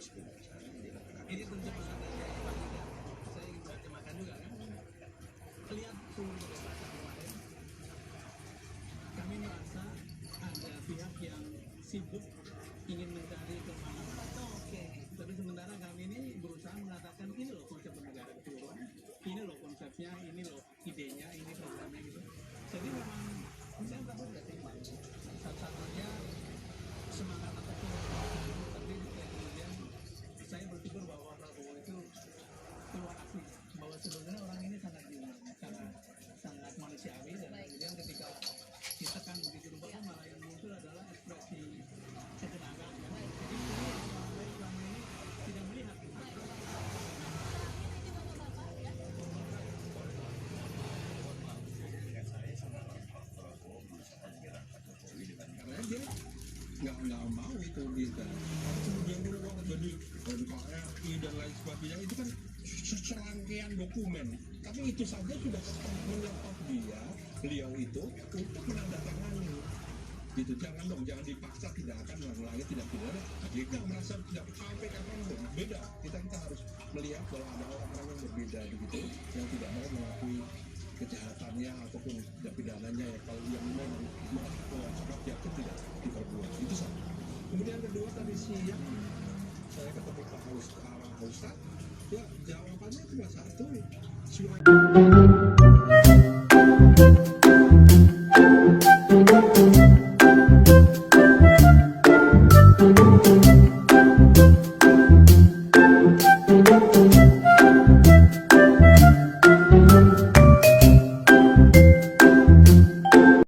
Ini tentu pesan dari Pak juga. Saya ingin terjemahkan juga kan. Lihat seluruh perdebatan kemarin, kami merasa ada pihak yang sibuk ingin mencari kemenangan. Oke. Tapi sementara kami ini berusaha mengatakan ini loh konsep bernegara keseluruhan, ini loh konsepnya, ini loh idenya, ini programnya gitu. Jadi memang saya takut nggak sih, satu-satunya semangat ataupun tapi kemudian saya berpikir bahwa Prabowo itu keluar asli bahwa sebenarnya orang ini sangat human, sangat manusiawi dan kemudian ketika ditekan begitu rupa malah yang muncul adalah ekspresi ketenagaan. Jadi ini yang selama ini tidak melihat karena dia nggak mau itu kita kemudian beruang jadi NKRI dan lain sebagainya itu kan serangkaian dokumen, tapi itu saja sudah menyetop beliau itu untuk menandatangani gitu. Jangan dong, jangan dipaksa, tidak akan mengulangi tidak pidana. Jika merasa tidak sampai kapan berbeda, kita harus melihat bahwa ada orang-orang yang berbeda begitu yang tidak mau mengakui kejahatannya ataupun tidak pidananya ya, kalau yang memang sangat yakin tidak diperbuat. Itu satu. Kemudian kedua, tadi siang saya ketemu Pak Ustadz, ya jawabannya cuma satu.